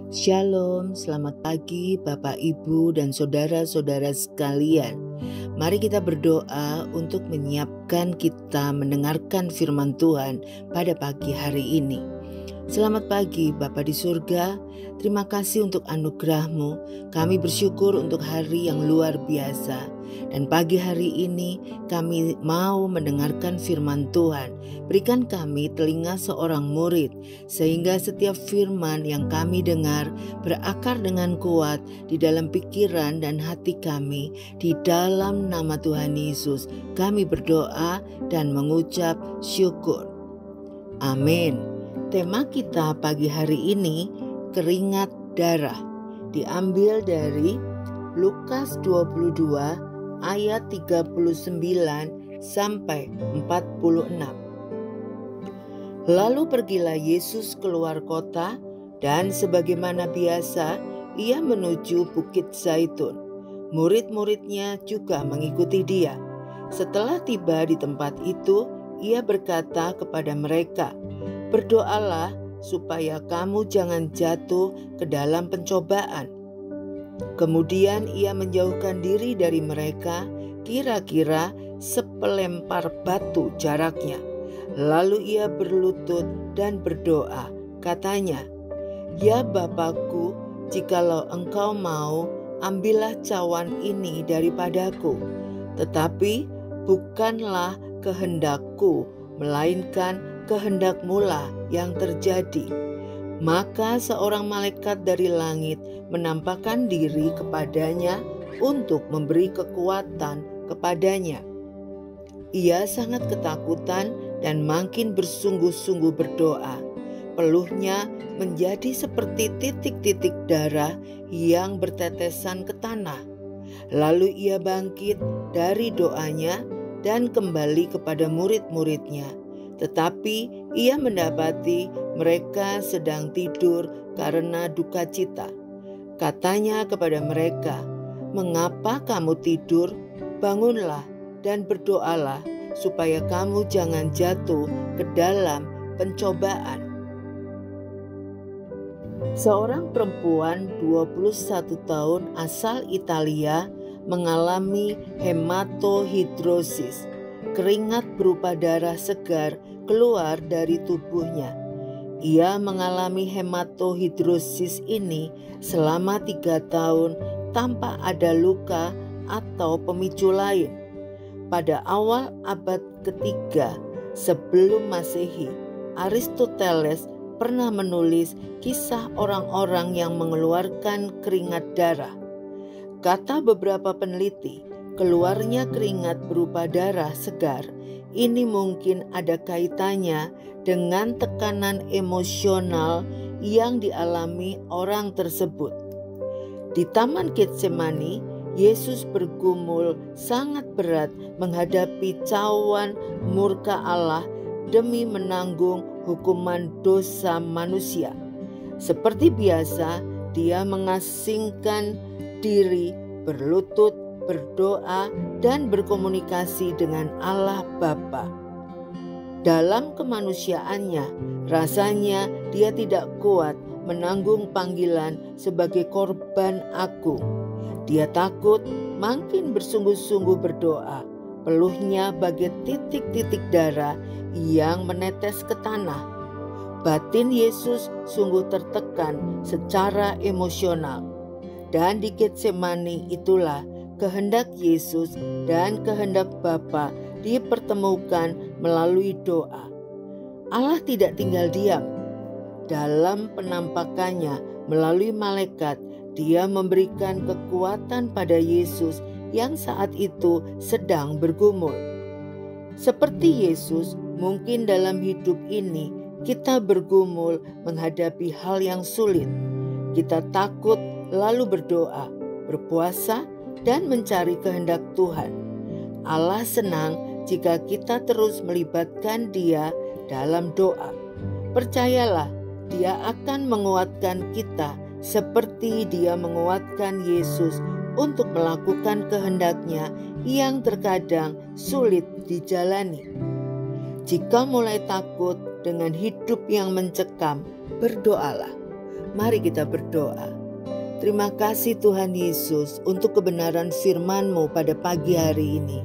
Shalom, selamat pagi Bapak, Ibu, dan saudara-saudara sekalian. Mari kita berdoa untuk menyiapkan kita mendengarkan firman Tuhan pada pagi hari ini. Selamat pagi Bapa di surga, terima kasih untuk anugerah-Mu. Kami bersyukur untuk hari yang luar biasa. Dan pagi hari ini kami mau mendengarkan firman Tuhan. Berikan kami telinga seorang murid, sehingga setiap firman yang kami dengar berakar dengan kuat di dalam pikiran dan hati kami. Di dalam nama Tuhan Yesus kami berdoa dan mengucap syukur. Amin. Tema kita pagi hari ini keringat darah, diambil dari Lukas 22 ayat 39 sampai 46. Lalu pergilah Yesus keluar kota, dan sebagaimana biasa ia menuju Bukit Zaitun. Murid-muridnya juga mengikuti dia. Setelah tiba di tempat itu, ia berkata kepada mereka, "Berdoalah supaya kamu jangan jatuh ke dalam pencobaan." Kemudian ia menjauhkan diri dari mereka, kira-kira sepelempar batu jaraknya. Lalu ia berlutut dan berdoa, katanya, "Ya Bapakku, jikalau engkau mau, ambillah cawan ini daripadaku. Tetapi bukanlah kehendakku, melainkan kehendak-Mu-lah yang terjadi." Maka seorang malaikat dari langit menampakkan diri kepadanya untuk memberi kekuatan kepadanya. Ia sangat ketakutan dan makin bersungguh-sungguh berdoa. Peluhnya menjadi seperti titik-titik darah yang bertetesan ke tanah. Lalu ia bangkit dari doanya dan kembali kepada murid-muridnya. Tetapi ia mendapati mereka sedang tidur karena duka cita. Katanya kepada mereka, "Mengapa kamu tidur? Bangunlah dan berdoalah supaya kamu jangan jatuh ke dalam pencobaan." Seorang perempuan 21 tahun asal Italia mengalami hematohidrosis. Keringat berupa darah segar keluar dari tubuhnya. Ia mengalami hematohidrosis ini selama 3 tahun tanpa ada luka atau pemicu lain. Pada awal abad ketiga sebelum Masehi, Aristoteles pernah menulis kisah orang-orang yang mengeluarkan keringat darah. Kata beberapa peneliti, keluarnya keringat berupa darah segar ini mungkin ada kaitannya dengan tekanan emosional yang dialami orang tersebut. Di Taman Getsemani, Yesus bergumul sangat berat menghadapi cawan murka Allah demi menanggung hukuman dosa manusia. Seperti biasa, dia mengasingkan diri, berlutut, berdoa, dan berkomunikasi dengan Allah Bapa. Dalam kemanusiaannya, rasanya dia tidak kuat menanggung panggilan sebagai korban agung. Dia takut, makin bersungguh-sungguh berdoa. Peluhnya bagai titik-titik darah yang menetes ke tanah. Batin Yesus sungguh tertekan secara emosional. Dan di Getsemani itulah kehendak Yesus dan kehendak Bapa dipertemukan melalui doa. Allah tidak tinggal diam. Dalam penampakannya melalui malaikat, dia memberikan kekuatan pada Yesus yang saat itu sedang bergumul. Seperti Yesus, mungkin dalam hidup ini kita bergumul menghadapi hal yang sulit. Kita takut lalu berdoa, berpuasa, dan mencari kehendak Tuhan. Allah senang jika kita terus melibatkan Dia dalam doa. Percayalah, Dia akan menguatkan kita seperti Dia menguatkan Yesus untuk melakukan kehendak-Nya yang terkadang sulit dijalani. Jika mulai takut dengan hidup yang mencekam, berdoalah. Mari kita berdoa. Terima kasih Tuhan Yesus untuk kebenaran firman-Mu pada pagi hari ini.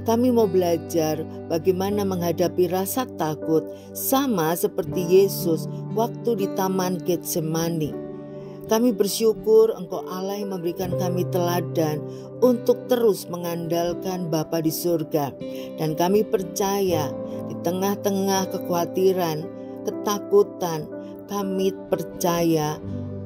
Kami mau belajar bagaimana menghadapi rasa takut sama seperti Yesus waktu di Taman Getsemani. Kami bersyukur Engkau Allah yang memberikan kami teladan untuk terus mengandalkan Bapa di surga. Dan kami percaya di tengah-tengah kekhawatiran, ketakutan, kami percaya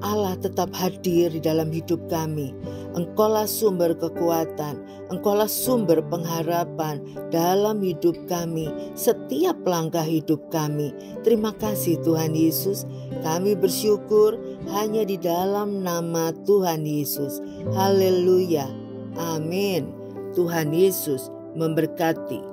Allah tetap hadir di dalam hidup kami. Engkaulah sumber kekuatan, Engkaulah sumber pengharapan dalam hidup kami, setiap langkah hidup kami. Terima kasih Tuhan Yesus. Kami bersyukur hanya di dalam nama Tuhan Yesus. Haleluya. Amin. Tuhan Yesus memberkati.